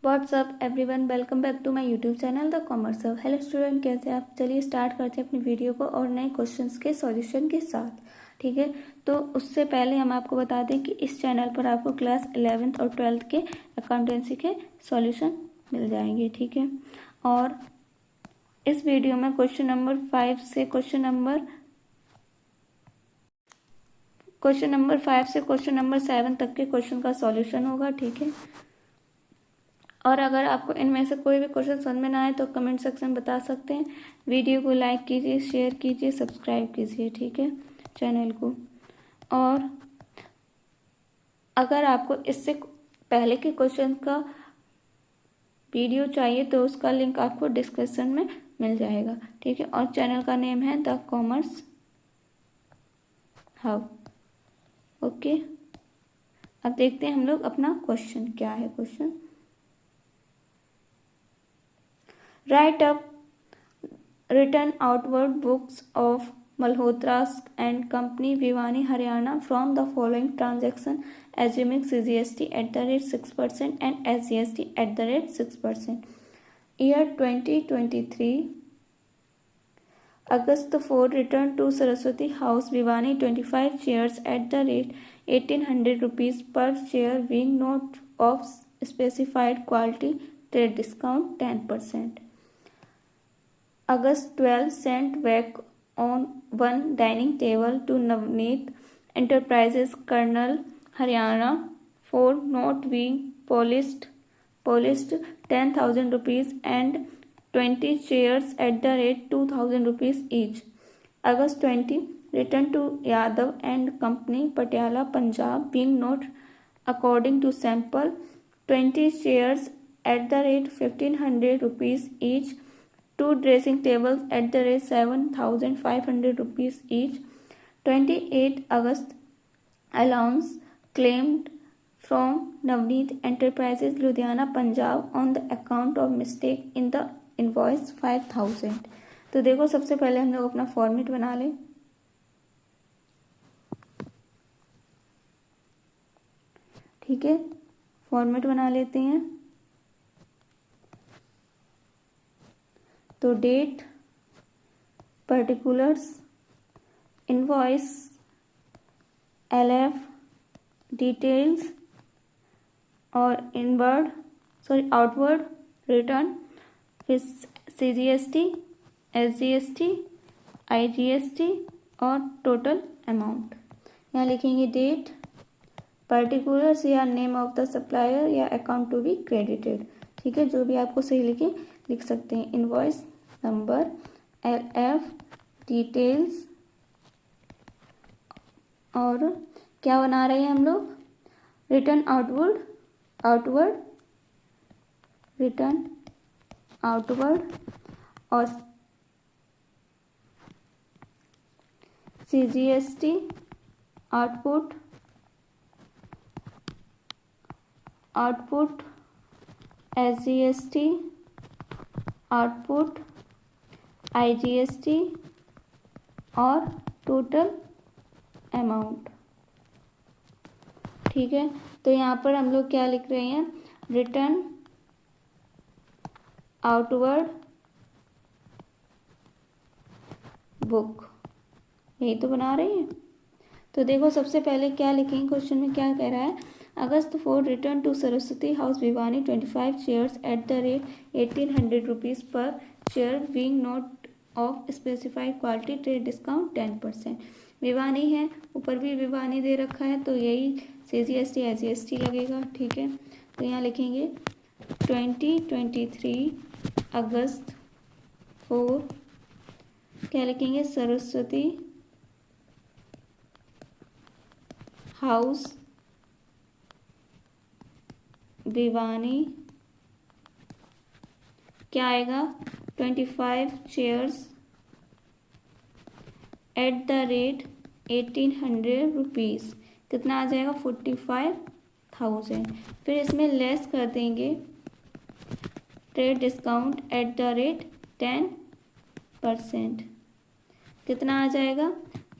WhatsApp everyone, welcome back to my YouTube channel the commerce hub. Hello student, कैसे आप? चलिए start करते हैं अपनी वीडियो को और नए क्वेश्चंस के सॉल्यूशन के साथ। ठीक है, तो उससे पहले हम आपको बता दें कि इस चैनल पर आपको क्लास 11th और 12th के अकाउंटेंसी के सॉल्यूशन मिल जाएंगे। ठीक है, और इस वीडियो में क्वेश्चन नंबर 5 से क्वेश्चन नंबर 7 तक के क्वेश्चन का सॉल्यूशन होगा। ठीक है, और अगर आपको इनमें से कोई भी क्वेश्चन समझ में ना आए तो कमेंट सेक्शन में बता सकते हैं। वीडियो को लाइक कीजिए, शेयर कीजिए, सब्सक्राइब कीजिए। ठीक है, चैनल को। और अगर आपको इससे पहले के क्वेश्चन का वीडियो चाहिए तो उसका लिंक आपको डिस्क्रिप्शन में मिल जाएगा। ठीक है, और चैनल का नेम है द कॉमर्स हब। ओके, अब देखते हैं हम लोग अपना क्वेश्चन क्या है। Question, write up written outward books of Malhotra's and Company, Bhiwani, Haryana from the following transaction, assuming CGST at the rate 6% and SGST at the rate 6%. Year 2023, August 4, return to Saraswati House, Bhiwani, 25 shares at the rate 1800 rupees per share, being not of specified quality, trade discount 10%. August 12, sent back on one dining table to Navneet Enterprises, Colonel, Haryana, for not being polished 10,000 rupees and 20 shares at the rate 2,000 rupees each. August 20, returned to Yadav and Company, Patiala, Punjab, being not according to sample 20 shares at the rate 1,500 rupees each. 2 dressing tables at the rate 7,500 rupees each. 28 August, allowance claimed from Navneet Enterprises, Ludhiana, Punjab, on the account of mistake in the invoice 5,000. तो देखो, सबसे पहले हम लोग अपना format बना लें। ठीक है, फॉर्मेट बना लेते हैं। तो date, particulars, invoice, LF, details और आउटवर्ड रिटर्न, फिर CGST, SGST, IGST और टोटल अमाउंट। यहाँ लिखेंगे डेट, पर्टिकुलर्स या नेम ऑफ द सप्लायर या अकाउंट टू बी क्रेडिटेड। ठीक है, जो भी आपको सही लिख सकते हैं। इनवॉइस नंबर, LF, डिटेल्स, और क्या बना रहे हैं हम लोग? रिटर्न आउटवर्ड और CGST output, SGST output, IGST और टोटल अमाउंट। ठीक है, तो यहाँ पर हम लोग क्या लिख रहे हैं? रिटर्न आउटवर्ड बुक, यही तो बना रहे हैं। तो देखो, सबसे पहले क्या लिखेंगे? क्वेश्चन में क्या कह रहा है? August 4, return to Saraswati House, Bhiwani, 25 shares at the rate 1,800 rupees per share, being not of specified quality, trade discount 10%. Bhiwani है, ऊपर भी भिवानी दे रखा है तो यही CGST SGST लगेगा। ठीक है, तो यहाँ लिखेंगे 2023 अगस्त 4, क्या लिखेंगे? सरस्वती हाउस, भिवानी, क्या आएगा? 25 shares at the rate 1,800 rupees, कितना आ जाएगा? 45,000। फिर इसमें लेस कर देंगे trade discount at the rate 10%, कितना आ जाएगा?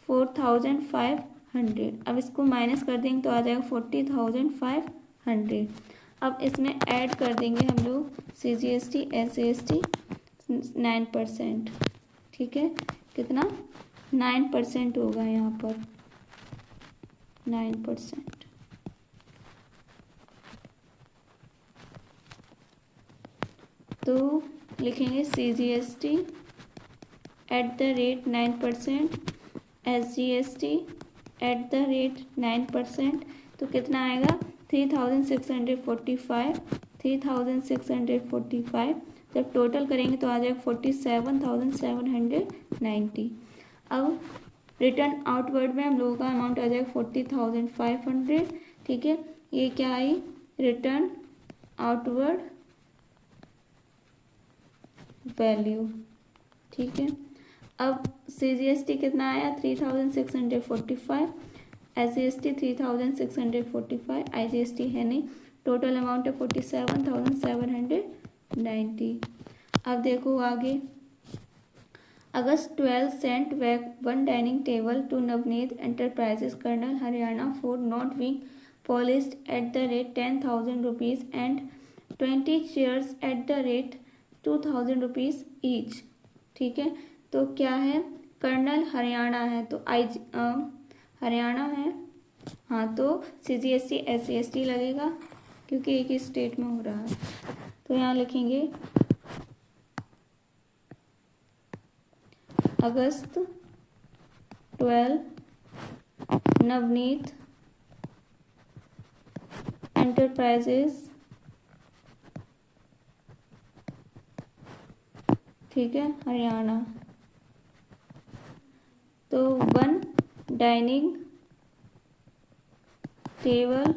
4,500। अब इसको माइनस कर देंगे तो आ जाएगा 40,500। अब इसमें ऐड कर देंगे हम लोग CGST SGST 9%। ठीक है, कितना 9% होगा यहाँ पर 9%। तो लिखेंगे CGST @ 9%, SGST @ 9%। तो कितना आएगा 3645। जब टोटल करेंगे तो आ जाएगा 47,790। अब रिटर्न आउटवर्ड में हम लोगों का अमाउंट आ जाएगा 40,500। ठीक है, ये क्या आई रिटर्न आउटवर्ड वैल्यू। ठीक है, अब CGST कितना आया 3645, SGST 3645, IGST है नहीं, टोटल अमाउंट है 47,790। अब देखो आगे, August 12 sent back one dining table to Navneet Enterprises, Colonel, Haryana, for not being polished at the rate 10,000 rupees and 20 chairs at the rate 2,000 rupees each। ठीक है, तो क्या है कर्नल हरियाणा है तो हरियाणा है, हाँ तो CGST SGST लगेगा क्योंकि एक ही स्टेट में हो रहा है। तो यहाँ लिखेंगे August 12 नवनीत एंटरप्राइजेस, ठीक है हरियाणा, तो one dining table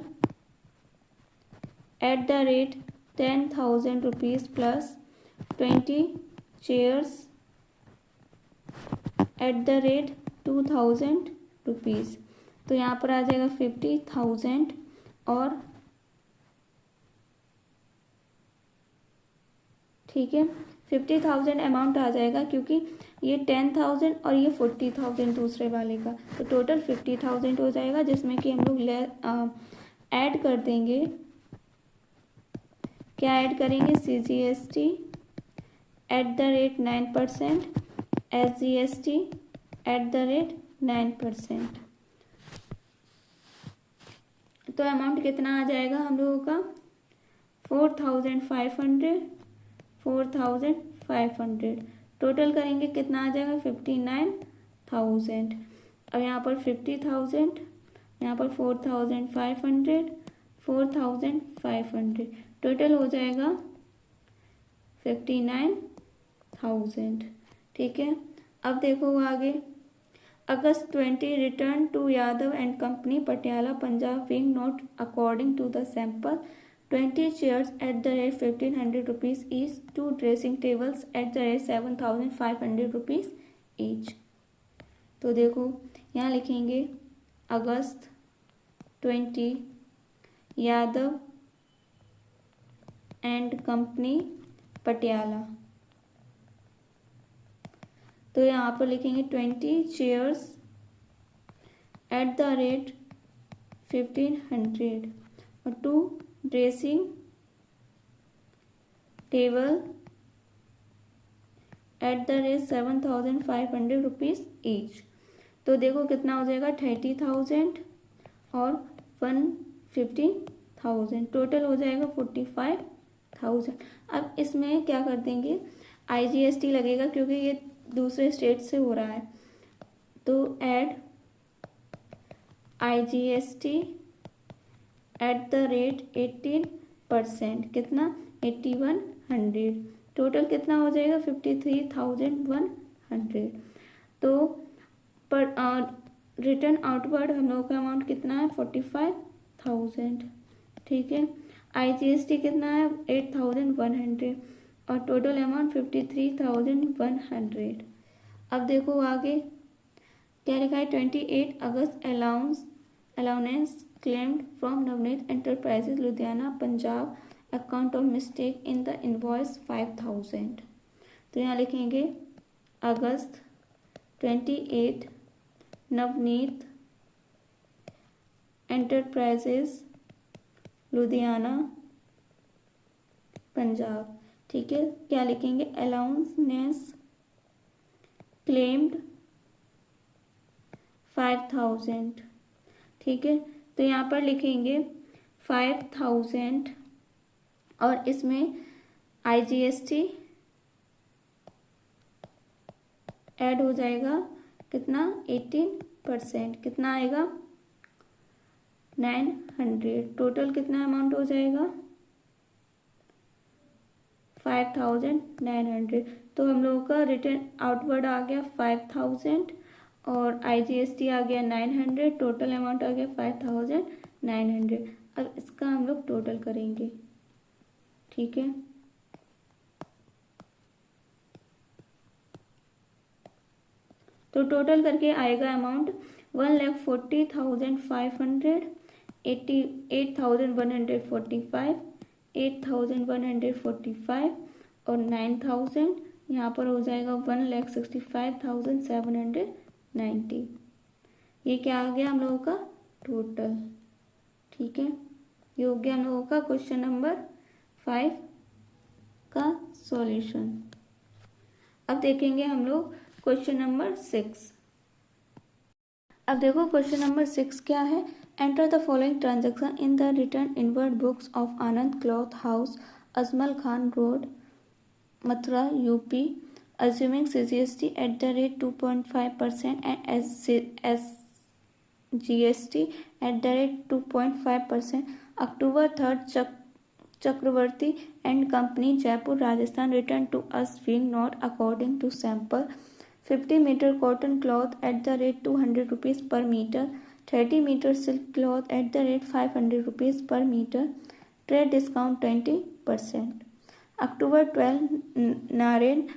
eight the rate 10,000 rupees plus 20 chairs eight the rate 2,000 rupees. तो यहाँ पर आ जाएगा 50,000 और ठीक है 50,000 अमाउंट आ जाएगा क्योंकि ये 10,000 और ये 40,000 दूसरे वाले का, तो टोटल 50,000 हो जाएगा, जिसमें कि हम लोग ऐड कर देंगे, क्या ऐड करेंगे CGST @ 9%, SGST @ 9%। तो अमाउंट कितना आ जाएगा हम लोगों का 4,500। टोटल करेंगे कितना आ जाएगा 59,000। अब यहाँ पर 50,000, यहाँ पर 4,500, 4,500, टोटल हो जाएगा 59,000। ठीक है, अब देखो आगे, August 20 return to Yadav and Company, Patiala, Punjab, being not according to the sample, 20 chairs at the rate 1,500 rupees each, 2 dressing tables at the rate 7,500 rupees each। तो देखो यहाँ लिखेंगे August 20 Yadav and company Patiala, तो यहाँ पर लिखेंगे 20 चेयर्स एट द रेट 1,500 और 2 dressing table eight the rate 7,500 rupees each. तो देखो कितना हो जाएगा 30,000 और 15,000, टोटल हो जाएगा 45,000। अब इसमें क्या कर देंगे IGST लगेगा क्योंकि ये दूसरे स्टेट से हो रहा है, तो ऐड IGST @ 18%, कितना 8,100, टोटल कितना हो जाएगा 53,100। तो पर रिटर्न आउटवर्ड हम लोगों का अमाउंट कितना है 45,000। ठीक है, IGST कितना है 8,100 और टोटल अमाउंट 53,100। अब देखो आगे क्या लिखा है 28 August allowance claimed from Navneet enterprises Ludhiana Punjab account of mistake in the invoice 5,000। तो यहाँ लिखेंगे अगस्त 28 नवनीत एंटरप्राइजेज लुधियाना पंजाब। ठीक है, क्या लिखेंगे, अलाउंस क्लेम्ड 5000। ठीक है, तो यहाँ पर लिखेंगे 5000 और इसमें IGST ऐड हो जाएगा, कितना 18%, कितना आएगा 900। टोटल कितना अमाउंट हो जाएगा 5900। तो हम लोगों का रिटर्न आउटवर्ड आ गया 5000 और IGST आ गया 900, टोटल अमाउंट आ गया 5900। अब इसका हम लोग टोटल करेंगे। ठीक है, तो टोटल करके आएगा अमाउंट 1,40,500, 8,145, 8,145 और 9,000। यहाँ पर हो जाएगा 1,65,790। ये क्या आ गया हम लोगों का टोटल। ठीक है, ये हो गया हम लोगों का क्वेश्चन नंबर 5 का सॉल्यूशन। अब देखेंगे हम लोग क्वेश्चन नंबर 6। अब देखो क्वेश्चन नंबर 6 क्या है। Enter the following transaction in the return inward books of Anand cloth house, Ajmal Khan road, Mathura, UP, assuming CGST at the rate 2.5% and SGST at the rate 2.5%. October 3rd, Chakravarti and Company, Jaipur, Rajasthan, returned to us being not according to sample 50 meter cotton cloth at the rate 200 rupees per meter, 30 meter silk cloth at the rate 500 rupees per meter, trade discount 20%. October 12, Naren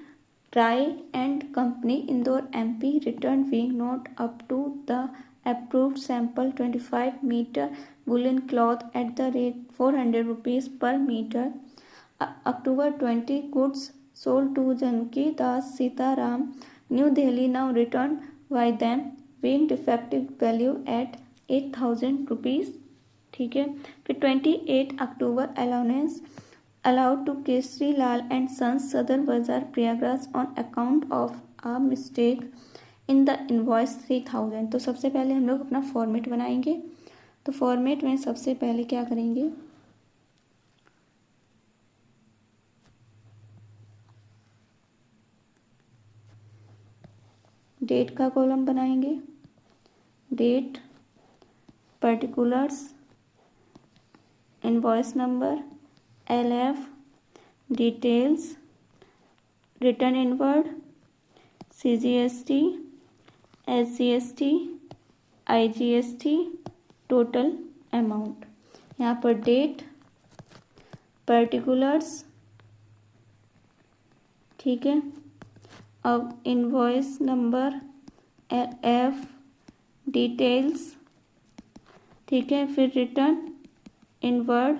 Rai and Company, Indore, MP, returned being not up to the approved sample 25 meter woolen cloth at the rate 400 rupees per meter. October 20, goods sold to Janki Das Sitaram, New Delhi, now returned by them being defective value at 8,000 rupees. ठीक है, फिर 28 अक्टूबर allowance allowed to Kesri Lal and Sons, Sadar Bazaar, Prayagraj on account of a mistake in the invoice 3000। तो सबसे पहले हम लोग अपना format बनाएंगे। तो फॉर्मेट में सबसे पहले क्या करेंगे, डेट का कॉलम बनाएंगे, date, particulars, invoice number, LF, details, return inward, CGST, SGST, IGST, total amount. यहाँ पर डेट, पर्टिकुलर्स, ठीक है, अब इनवॉइस नंबर, LF, डिटेल्स, ठीक है, फिर रिटर्न इनवर्ड,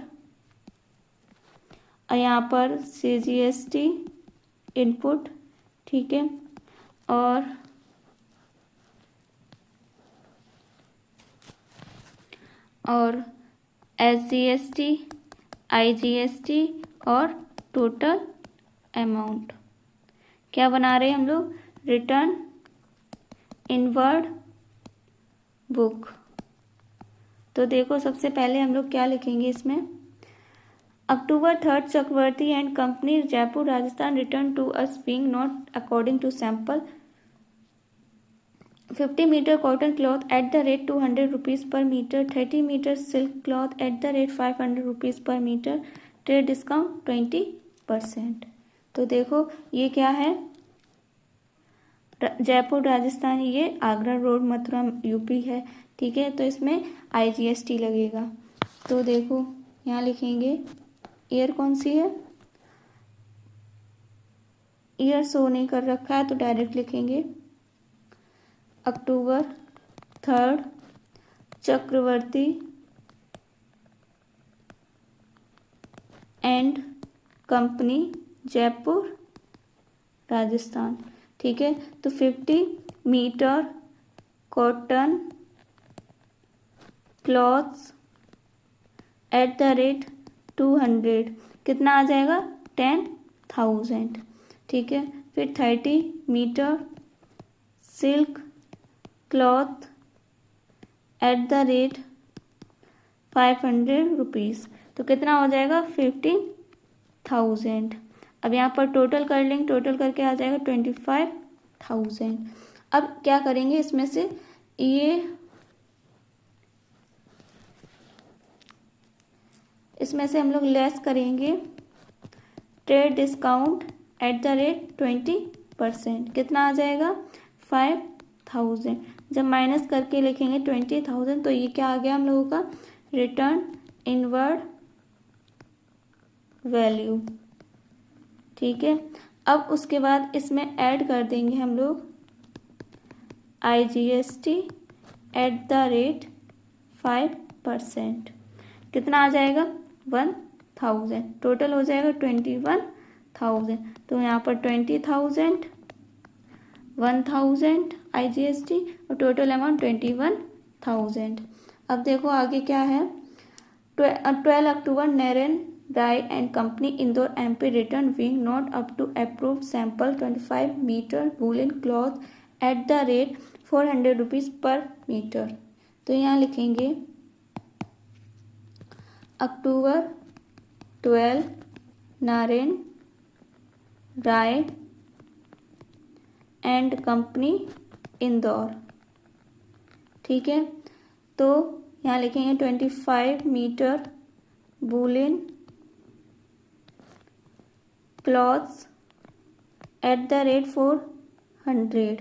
यहाँ पर CGST इनपुट, ठीक है, और SGST, IGST और टोटल अमाउंट। क्या बना रहे हैं हम लोग, रिटर्न इनवर्ड बुक। तो देखो सबसे पहले हम लोग क्या लिखेंगे इसमें, October 3rd, Chakravarti and Company, Jaipur, Rajasthan, returned to us being not according to sample 50 meter cotton cloth at the rate 200 rupees per meter, 30 meter silk cloth at the rate 500 rupees per meter, trade discount 20%। तो देखो ये क्या है, जयपुर राजस्थान, ये Agra road, Mathura, UP है। ठीक है, तो इसमें IGST लगेगा। तो देखो यहाँ लिखेंगे, ईयर कौन सी है, ईयर शो नहीं कर रखा है तो डायरेक्ट लिखेंगे October 3rd, Chakravarti and company, Jaipur, Rajasthan. ठीक है, तो 50 metre cotton cloths at the rate 200, कितना आ जाएगा 10,000, ठीक है। फिर 30 metre silk cloth at the rate 500 rupees, तो कितना हो जाएगा 15,000। अब यहाँ पर टोटल कर लेंगे, टोटल करके आ जाएगा 25,000। अब क्या करेंगे, इसमें से हम लोग लेस करेंगे trade discount at the rate 20%, कितना आ जाएगा 5,000। जब माइनस करके लिखेंगे 20,000 तो ये क्या आ गया हम लोगों का रिटर्न इनवर्ड वैल्यू, ठीक है। अब उसके बाद इसमें ऐड कर देंगे हम लोग IGST एट द रेट 5%, कितना आ जाएगा 1,000, टोटल हो जाएगा 21,000। तो यहाँ पर 20,000, 1,000 IGST और टोटल अमाउंट 21,000। अब देखो आगे क्या है, 12 October Naren Rai and company Indore MP return being not up to approve sample 25 metre woollen cloth at the rate 400 rupees per metre. तो यहाँ लिखेंगे October 12 Narayan Rai and company Indore, ठीक है। तो यहाँ लिखेंगे 25 metre woollen cloths at the rate 400,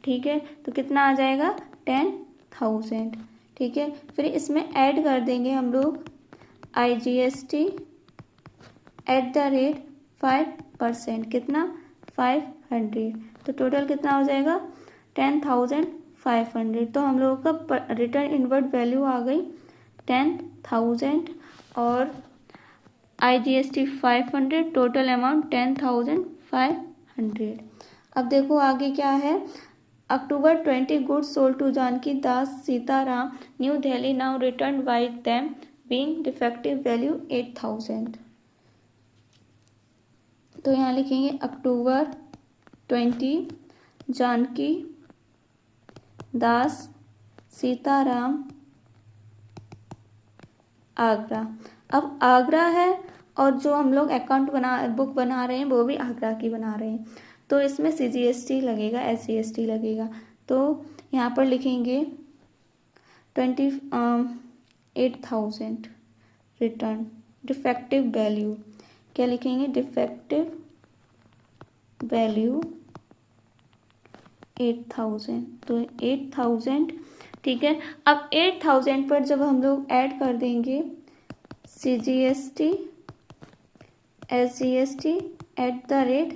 ठीक है। तो कितना आ जाएगा 10,000, ठीक है। फिर इसमें ऐड कर देंगे हम लोग IGST एट द रेट 5%, कितना 500, तो टोटल कितना हो जाएगा 10,500। तो हम लोगों का रिटर्न इनवर्ड वैल्यू आ गई 10,000 और IGST 500, टोटल अमाउंट 10,500। अब देखो आगे क्या है, October 20 goods sold to Janki Das Sitaram New Delhi now returned by them being defective value 8,000। तो यहाँ लिखेंगे October 20 जानकी दास सीताराम आगरा। अब आगरा है और जो हम लोग बुक बना रहे हैं वो भी आगरा की बना रहे हैं, तो इसमें CGST लगेगा, SGST लगेगा। तो यहाँ पर लिखेंगे 28,000 रिटर्न डिफेक्टिव वैल्यू, क्या लिखेंगे डिफेक्टिव वैल्यू 8,000, तो 8,000, ठीक है। अब 8,000 पर जब हम लोग ऐड कर देंगे CGST SGST at the rate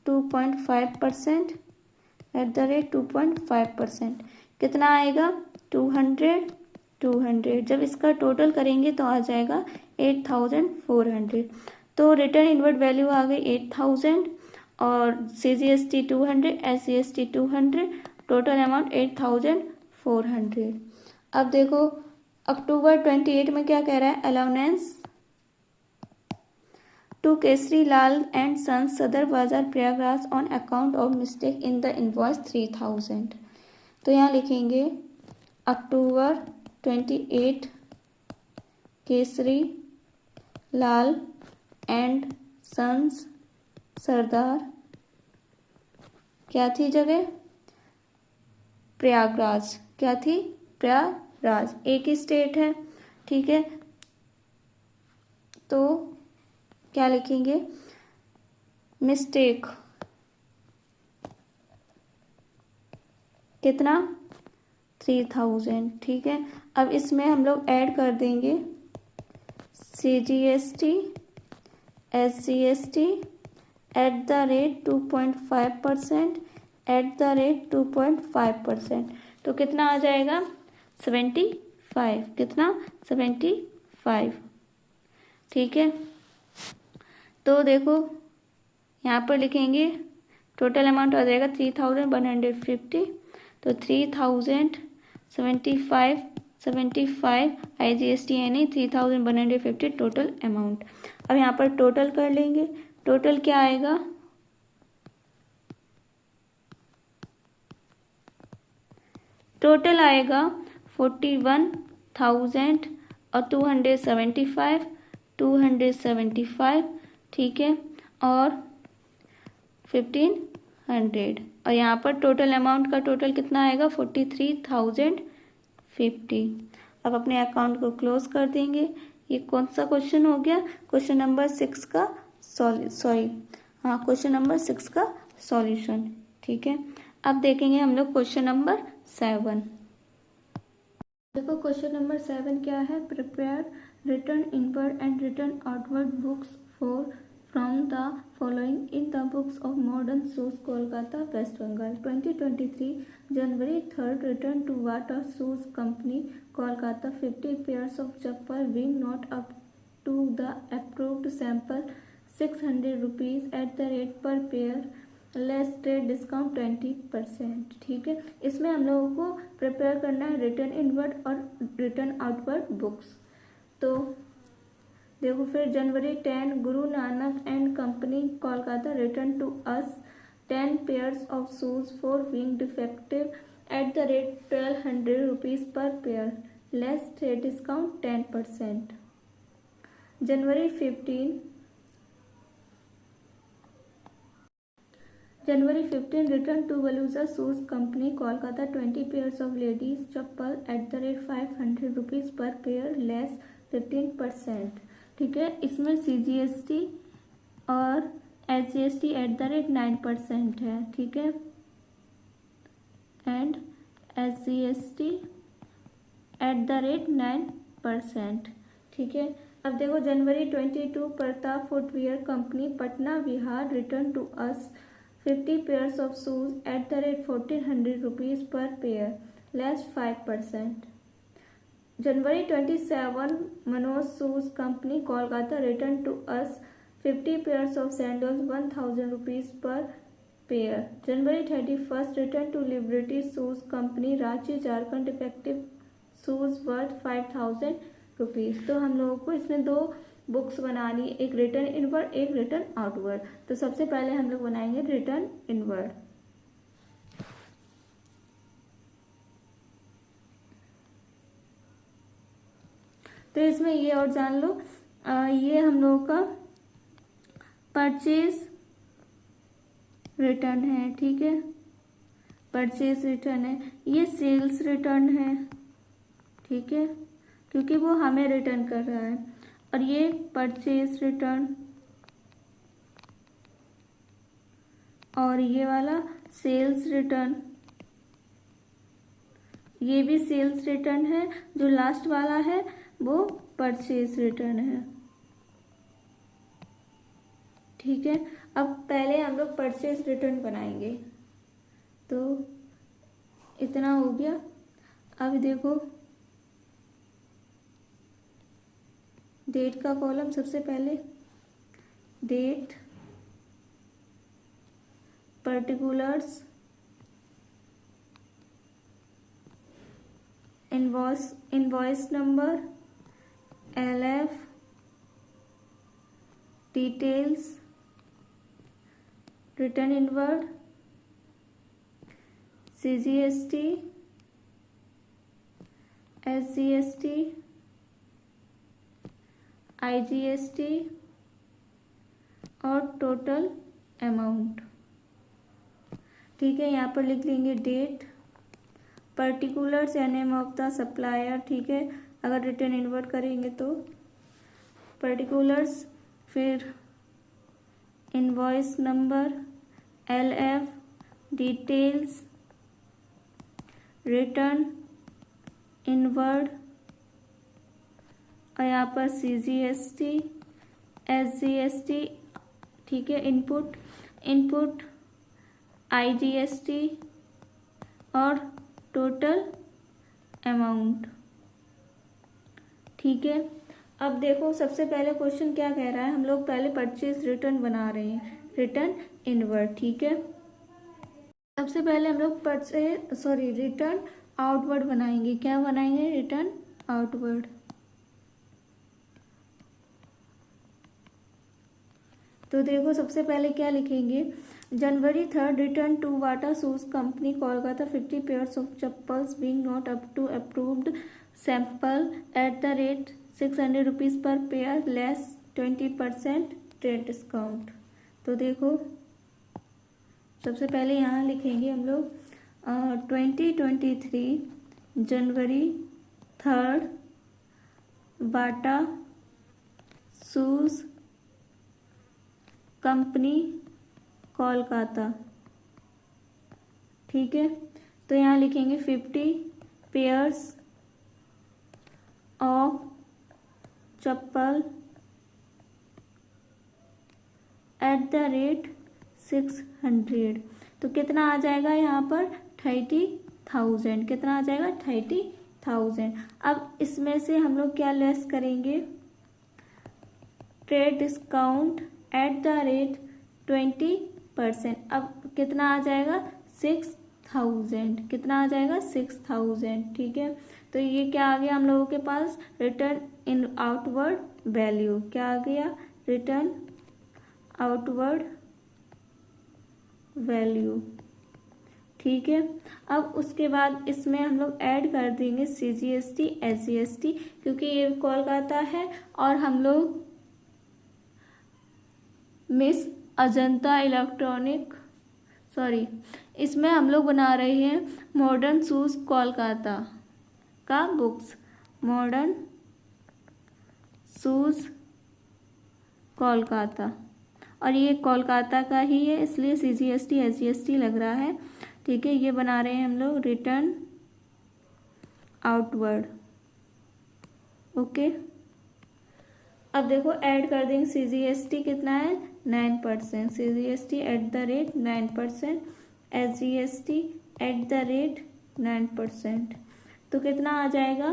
2.5%, eight the rate 2.5%, कितना आएगा 200। जब इसका टोटल करेंगे तो आ जाएगा 8,400। तो रिटर्न इनवर्ड वैल्यू आ गई 8,000 और CGST 200, SGST 200, टोटल अमाउंट 8,400। अब देखो October 28 में क्या कह रहा है, allowance to Kesari Lal and sons Sadar Bazar Prayagraj on account of mistake in the invoice 3,000। तो यहाँ लिखेंगे October 28 Kesari Lal and sons Sardar, क्या थी जगह प्रयागराज, क्या थी प्रयागराज, एक ही स्टेट है, ठीक है। तो क्या लिखेंगे मिस्टेक कितना 3,000, ठीक है। अब इसमें हम लोग ऐड कर देंगे CGST SGST at the rate 2.5%, eight the rate 2.5%, तो कितना आ जाएगा 75, कितना 75, ठीक है। तो देखो यहाँ पर लिखेंगे टोटल अमाउंट आ जाएगा 3,150, तो 3,075 IGST यानी 3,150 टोटल अमाउंट। अब यहाँ पर टोटल कर लेंगे। टोटल क्या आएगा, टोटल आएगा 41,000 और 275, ठीक है, और 1,500, और यहाँ पर टोटल अमाउंट का टोटल कितना आएगा 43,050। अब अपने अकाउंट को क्लोज कर देंगे। ये कौन सा क्वेश्चन हो गया, क्वेश्चन नंबर 6 का क्वेश्चन नंबर 6 का सॉल्यूशन, ठीक है। अब देखेंगे हम लोग क्वेश्चन नंबर 7। देखो क्वेश्चन नंबर 7 क्या है, prepare return inward and return outward books from the following in the books of modern shoes Kolkata West Bengal 2023 January 3rd return to Bata shoes company Kolkata 50 pairs of chappal being not up to the approved sample 600 rupees at the rate per pair less trade discount 20%, ठीक है। इसमें हम लोगों को prepare करना है return inward और return outward books. तो देखो फिर January 10 Guru Nanak and company Kolkata return to us 10 pairs of shoes for being defective at the rate 1,200 rupees per pair less trade discount 10%. January 15 return to Valuza Shoes Company Kolkata 20 pairs of ladies chappal at the rate 500 rupees per pair less 15%, ठीक है। इसमें CGST और SGST at the rate 9% है, ठीक है, and SGST at the rate 9%, ठीक है। अब देखो January 22 Pratap footwear company Patna Bihar return to us 50 pairs of shoes at the rate 1,400 rupees per pair less 5%. January 27 Manoj Shoes Company Kolkata return to us 50 pairs of sandals 1,000 rupees per pair. January 31st return to Liberty Shoes Company Ranchi Jharkhand defective shoes worth 5,000 rupees। तो हम लोगों को इसमें दो books बनानी, एक return inward एक return outward. तो सबसे पहले हम लोग बनाएंगे रिटर्न इनवर्ड। तो इसमें ये और जान लो, ये हम लोगों का परचेज रिटर्न है, ठीक है, परचेज रिटर्न है। ये सेल्स रिटर्न है, ठीक है, क्योंकि वो हमें रिटर्न कर रहा है। और ये परचेज रिटर्न और ये वाला सेल्स रिटर्न, ये भी सेल्स रिटर्न है। जो लास्ट वाला है वो परचेज रिटर्न है, ठीक है। अब पहले हम लोग परचेज रिटर्न बनाएंगे। तो इतना हो गया। अब देखो डेट का कॉलम, सबसे पहले date, particulars, invoice number, LF, details, return inward, CGST, SGST, IGST और टोटल अमाउंट, ठीक है। यहाँ पर लिख लेंगे डेट, पर्टिकुलर्स या नेम ऑफ द सप्लायर, ठीक है, अगर रिटर्न इनवर्ड करेंगे तो पर्टिकुलर्स, फिर invoice number, LF, details, return inward, और यहाँ पर CGST, SGST, ठीक है, इनपुट IGST और टोटल अमाउंट, ठीक है। अब देखो सबसे पहले क्वेश्चन क्या कह रहा है, हम लोग पहले परचेज रिटर्न बना रहे हैं, रिटर्न इनवर्ड, ठीक है। सबसे पहले हम लोग रिटर्न आउटवर्ड बनाएंगे। क्या बनाएंगे, रिटर्न आउटवर्ड। तो देखो सबसे पहले क्या लिखेंगे, January 3 return to Bata shoes company Kolkata 50 pairs of chappals being not up to approved sample at the rate 600 rupees per pair less 20% trade discount. तो देखो सबसे पहले यहाँ लिखेंगे हम लोग 2023 January 3 Bata shoes company Kolkata. ठीक है, तो यहाँ लिखेंगे 50 pairs of chappal at the rate 600। तो कितना आ जाएगा यहाँ पर 30,000। कितना आ जाएगा 30,000। अब इसमें से हम लोग क्या लेस करेंगे, trade discount at the rate 20%। अब कितना आ जाएगा 6,000। कितना आ जाएगा 6,000। ठीक है, तो ये क्या आ गया हम लोगों के पास, रिटर्न इन आउटवर्ड वैल्यू। क्या आ गया, रिटर्न आउटवर्ड वैल्यू। ठीक है, अब उसके बाद इसमें हम लोग ऐड कर देंगे CGST SGST, क्योंकि ये कोलकाता है और हम लोग मिस अजंता इलेक्ट्रॉनिक इसमें हम लोग बना रहे हैं मॉडर्न शूज कोलकाता का बुक्स, मॉडर्न शूज कोलकाता, और ये कोलकाता का ही है इसलिए CGST SGST लग रहा है। ठीक है, ये बना रहे हैं हम लोग रिटर्न आउटवर्ड। ओके, अब देखो ऐड कर देंगे CGST कितना है 9%, CGST eight the rate 9%, SGST at the rate 9%। तो कितना आ जाएगा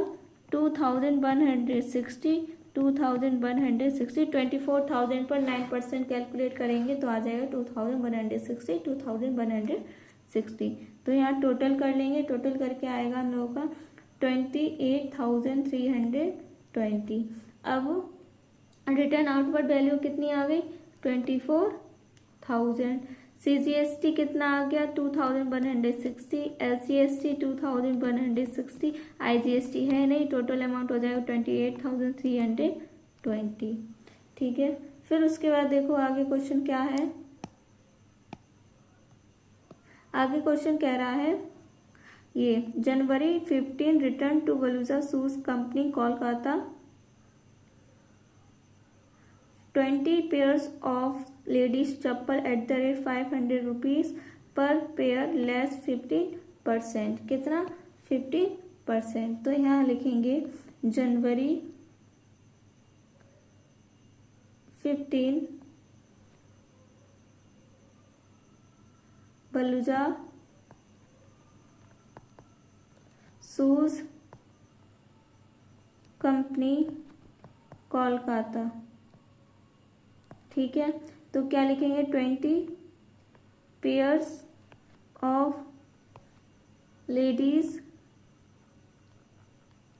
2,160, 2,160, 24,000 पर 9% कैलकुलेट करेंगे तो आ जाएगा 2,160, 2,160। तो यहाँ टोटल कर लेंगे, टोटल करके आएगा हम लोगों का 28,320। अब रिटर्न आउटवर्ड वैल्यू कितनी आ गई 24,000। CGST कितना आ गया 2,160, SGST 2,160, IGST है नहीं, टोटल अमाउंट हो जाएगा 28,320। ठीक है, फिर उसके बाद देखो आगे क्वेश्चन क्या है। आगे क्वेश्चन कह रहा है ये January 15 return to Baluja shoes company Kolkata 20 pairs of ladies chappal at the rate 500 rupees per pair less 15%। कितना 15%। तो यहाँ लिखेंगे January 15 Baluja shoes company Kolkata. ठीक है, तो क्या लिखेंगे 20 पेयर्स ऑफ लेडीज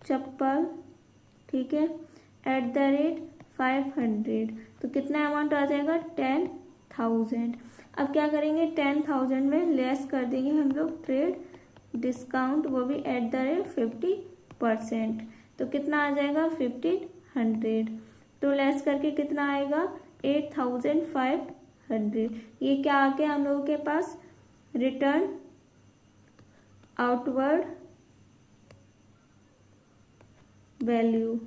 चप्पल। ठीक है, एट द रेट 500। तो कितना अमाउंट आ जाएगा 10,000। अब क्या करेंगे 10,000 में लेस कर देंगे हम लोग ट्रेड डिस्काउंट, वो भी एट द रेट 50%। तो कितना आ जाएगा 1,500। तो लेस करके कितना आएगा 8,500। ये क्या आ गया हम लोगों के पास रिटर्न आउटवर्ड वैल्यू।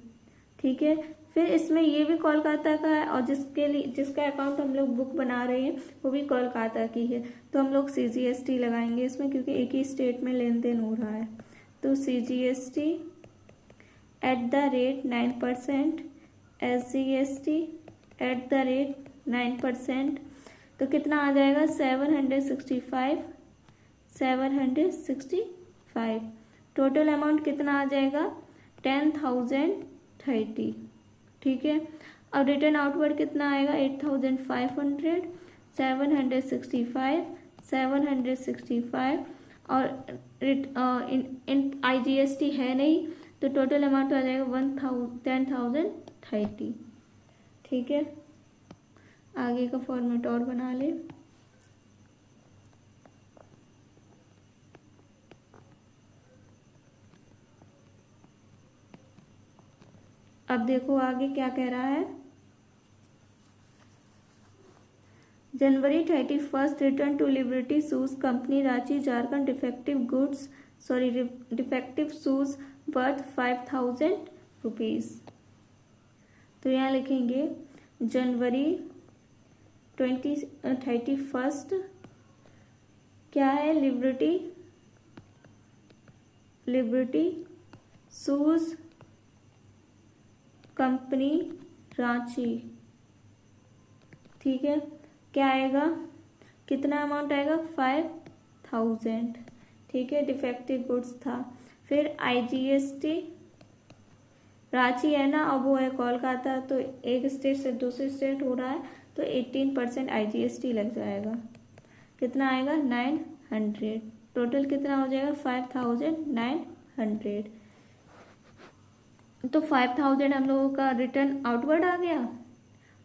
ठीक है, फिर इसमें ये भी कोलकाता का है और जिसका अकाउंट हम लोग बुक बना रहे हैं वो भी कोलकाता की है, तो हम लोग CGST लगाएंगे इसमें क्योंकि एक ही स्टेट में लेन देन हो रहा है। तो CGST eight the rate 9%, SGST at the rate 9%। तो कितना आ जाएगा 765। टोटल अमाउंट कितना आ जाएगा 10,030। ठीक है, अब रिटर्न आउटवर्ड कितना आएगा 8,500, 765 और इन IGST है नहीं, तो टोटल अमाउंट आ जाएगा 10,030। ठीक है, आगे का फॉर्मेट और बना ले। अब देखो आगे क्या कह रहा है। January 31 return to Liberty shoes company Ranchi Jharkhand defective shoes worth 5000 rupees. तो यहाँ लिखेंगे जनवरी 31 क्या है, लिबर्टी शूज कंपनी रांची। ठीक है, क्या आएगा, कितना अमाउंट आएगा, 5000। ठीक है, डिफेक्टिव गुड्स था। फिर IGST, रांची है ना, अब वो है कोलकाता, तो एक स्टेट से दूसरे स्टेट हो रहा है, तो 18% IGST लग जाएगा। कितना आएगा, 900। टोटल कितना हो जाएगा, 5900। तो 5000 हम लोगों का रिटर्न आउटवर्ड आ गया,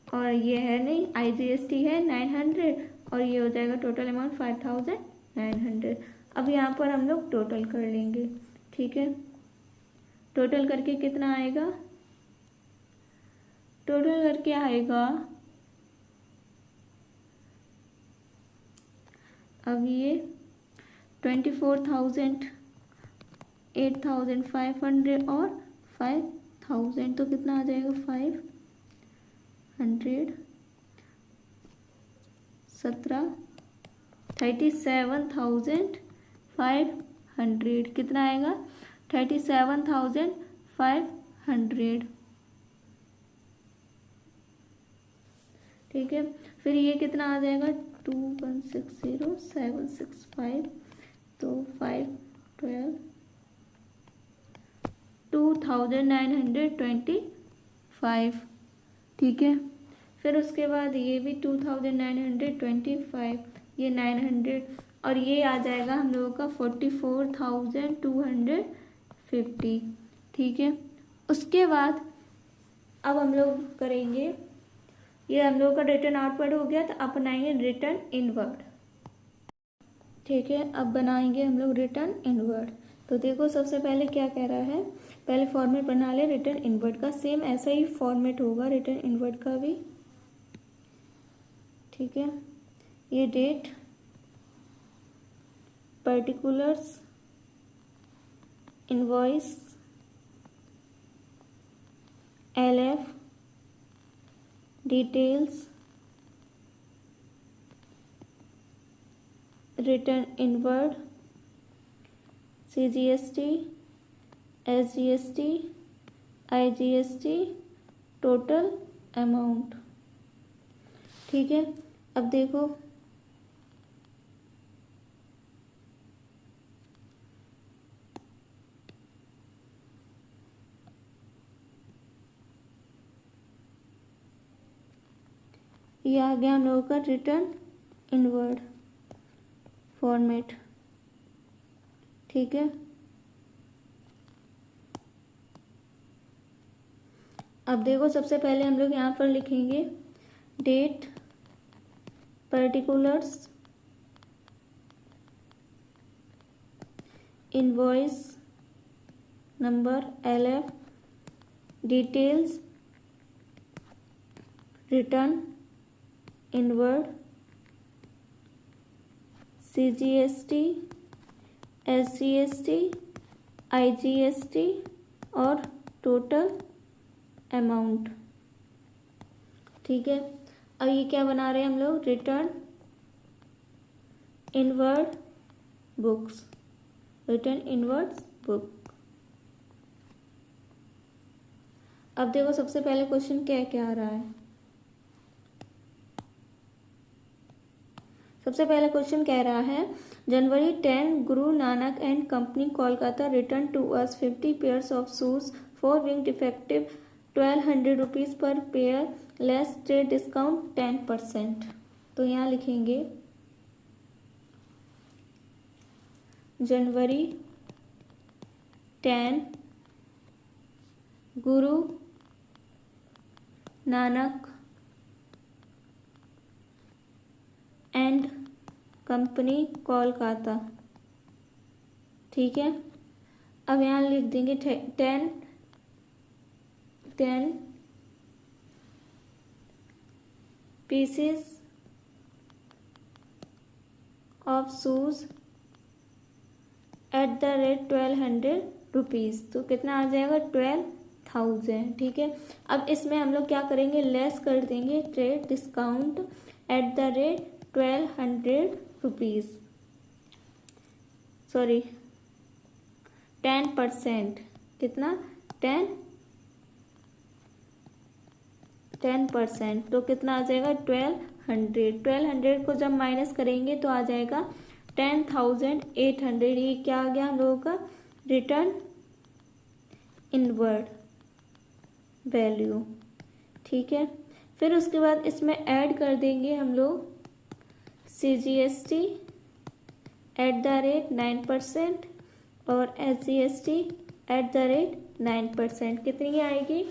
और ये है नहीं, IGST है 900, और ये हो जाएगा टोटल अमाउंट 5900। अब यहाँ पर हम लोग टोटल कर लेंगे। ठीक है, टोटल करके कितना आएगा, टोटल करके आएगा, अब ये 24,000, 8,500 और 5,000, तो कितना आ जाएगा, 37,500। कितना आएगा, 37,500। ठीक है, फिर ये कितना आ जाएगा, 2160,765, तो 512, 2925। ठीक है, फिर उसके बाद ये भी 2925, ये 900, और ये आ जाएगा हम लोगों का 44,250। ठीक है, उसके बाद अब हम लोग करेंगे, ये हम लोग का रिटर्न आउटवर्ड हो गया, तो अब बनाएंगे रिटर्न इनवर्ड। ठीक है, अब बनाएंगे हम लोग रिटर्न इनवर्ड। तो देखो सबसे पहले क्या कह रहा है, पहले फॉर्मेट बना ले रिटर्न इनवर्ड का, सेम ऐसा ही फॉर्मेट होगा रिटर्न इनवर्ड का भी। ठीक है, ये date, particulars, invoice, LF, details, return inward, CGST, SGST, IGST, total amount. ठीक है, अब देखो ये आ गया हम लोगों का रिटर्न इनवर्ड फॉर्मेट। ठीक है, अब देखो सबसे पहले हम लोग यहाँ पर लिखेंगे date, particulars, invoice number LF, details, return inward, CGST, SGST, IGST और टोटल अमाउंट। ठीक है, अब ये क्या बना रहे हैं हम लोग, return inward books, return inward book. अब देखो सबसे पहले क्वेश्चन क्या क्या आ रहा है, सबसे पहला क्वेश्चन कह रहा है January 10 Guru Nanak and company Kolkata return to us 50 pairs of shoes for being defective 1200 rupees per pair less trade discount 10%। तो यहाँ लिखेंगे जनवरी 10 गुरु नानक कंपनी कोलकाता। ठीक है, अब यहाँ लिख देंगे 10 pieces of shoes at the rate 1200 rupees. तो कितना आ जाएगा 12,000। ठीक है, अब इसमें हम लोग क्या करेंगे, लेस कर देंगे trade discount at the rate 1200 rupees, sorry 10%। कितना 10%, तो कितना आ जाएगा 1200 को जब माइनस करेंगे तो आ जाएगा 10,800। ये क्या आ गया हम लोगों का रिटर्न इनवर्ड वैल्यू। ठीक है, फिर उसके बाद इसमें ऐड कर देंगे हम लोग CGST एट द रेट 9% और SGST एट द रेट 9%। कितनी आएगी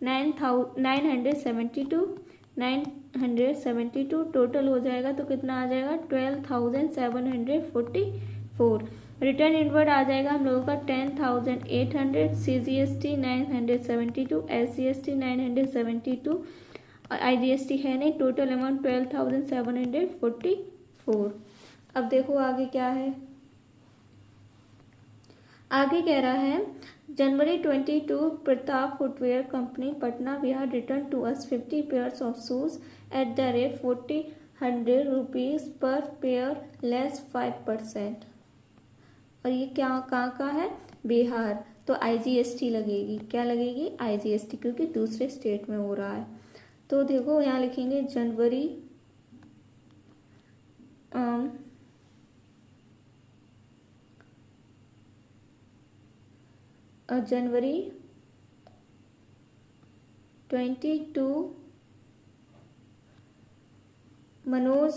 972 टोटल हो जाएगा। तो कितना आ जाएगा 12,744। रिटर्न इनवर्ड आ जाएगा हम लोगों का 10,800, CGST 972, SGST 972 और IGST है नहीं। Total amount 12,744। अब देखो आगे क्या है, आगे कह रहा है January 22 Pratap footwear company Patna Bihar return to us 50 pairs of shoes at the rate 4,000 rupees per pair less 5%। और ये क्या कहाँ का है, बिहार। तो IGST लगेगी, क्या लगेगी IGST, क्योंकि दूसरे स्टेट में हो रहा है। तो देखो यहाँ लिखेंगे जनवरी जनवरी 22 मनोज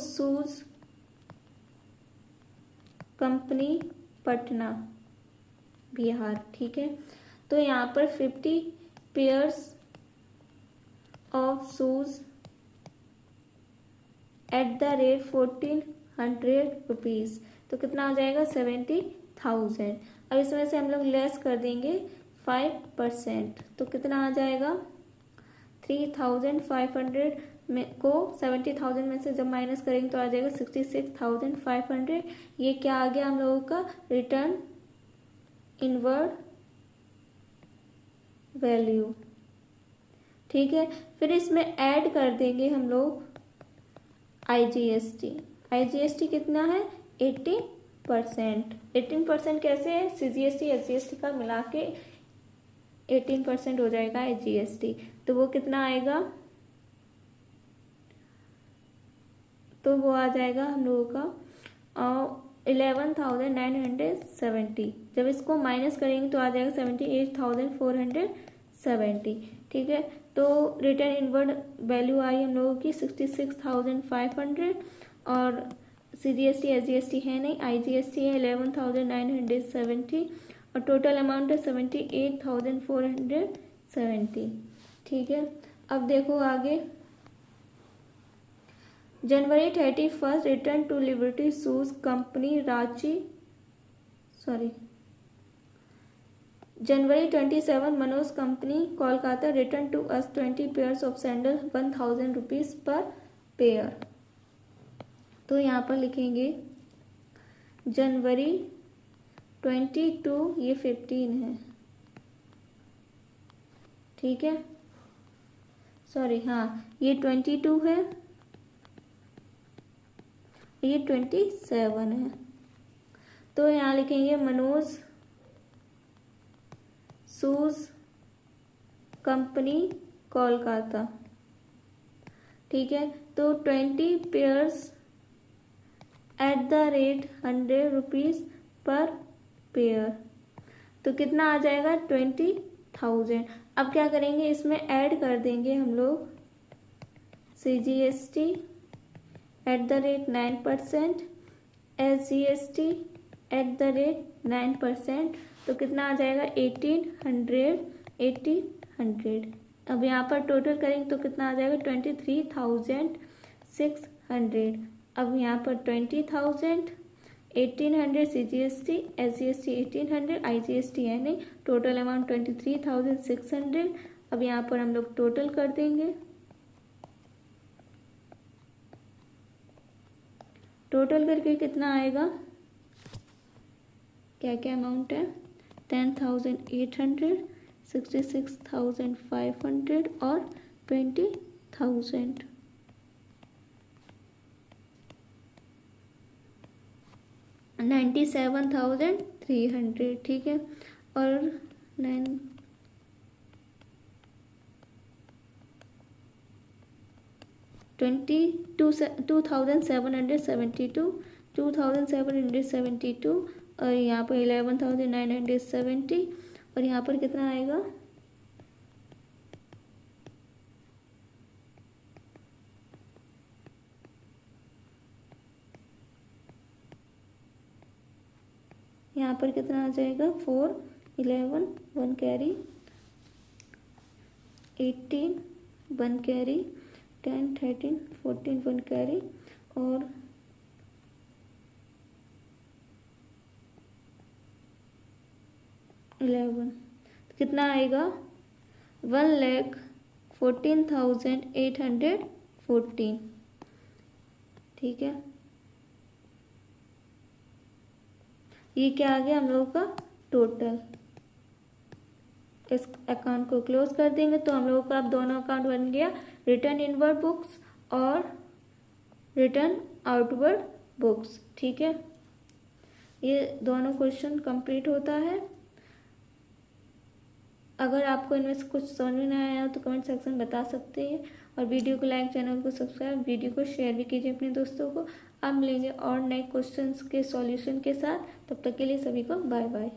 शूज कंपनी पटना बिहार। ठीक है, तो यहाँ पर 50 pairs of shoes at the rate 1,400 rupees. तो कितना आ जाएगा 70,000। अब इसमें से हम लोग लेस कर देंगे 5%। तो कितना आ जाएगा 3,500 में को 70,000 में से जब माइनस करेंगे तो आ जाएगा 66,500। ये क्या आ गया हम लोगों का रिटर्न इनवर्ड वैल्यू। ठीक है, फिर इसमें ऐड कर देंगे हम लोग IGST कितना है 18%। 18% कैसे है, CGST SGST का मिला के 18% हो जाएगा IGST। तो वो कितना आएगा, तो वो आ जाएगा हम लोगों का 11,970। जब इसको माइनस करेंगे तो आ जाएगा 78,470। ठीक है, तो रिटर्न इनवर्ड वैल्यू आई हम लोगों की 66,500 और CGST SGST है नहीं, IGST है 11,970 और टोटल अमाउंट है 78,470। ठीक है, अब देखो आगे January 31 return to Liberty shoes company Ranchi, sorry January 27 Manoj company Kolkata return to us 20 pairs of sandal 1,000 rupees per pair. तो यहाँ पर लिखेंगे जनवरी 22, ये 15 है। ठीक है, सॉरी हाँ ये 22 है, ये 27 है। तो यहाँ लिखेंगे मनोज शूज कंपनी कोलकाता। ठीक है, तो 20 pairs eight the rate 100 rupees per pair. तो कितना आ जाएगा 20,000। अब क्या करेंगे, इसमें ऐड कर देंगे हम लोग CGST eight the rate 9%, SGST at the rate 9%। तो कितना आ जाएगा 1800। अब यहाँ पर टोटल करेंगे तो कितना आ जाएगा 23,600। अब यहाँ पर 20,000, 1800 CGST, SGST 1800, IGST है नहीं, टोटल अमाउंट 23,600। अब यहाँ पर हम लोग टोटल कर देंगे, टोटल करके कितना आएगा, क्या क्या अमाउंट है, 10,800, 66,500 और 20,000। 97,300, ठीक है। और 2,772 और यहाँ पर 11,970 और यहाँ पर कितना आएगा, यहाँ पर कितना आ जाएगा 4, 11, 1 कैरी, 18, 1 कैरी, 10, 13, 14, 1 कैरी और 11, तो कितना आएगा 1,14,814, ठीक है। ये क्या आ गया हम लोगों का टोटल। इस अकाउंट को क्लोज कर देंगे तो हम लोगों का अब दोनों अकाउंट बन गया, रिटर्न इनवर्ड बुक्स और रिटर्न आउटवर्ड बुक्स, ठीक है। ये दोनों क्वेश्चन कंप्लीट होता है। अगर आपको इनमें से कुछ समझ में नहीं आया तो कमेंट सेक्शन में बता सकते हैं और वीडियो को लाइक, चैनल को सब्सक्राइब, वीडियो को शेयर भी कीजिए अपने दोस्तों को। अब मिलेंगे और नए क्वेश्चंस के सॉल्यूशन के साथ, तब तक के लिए सभी को बाय बाय।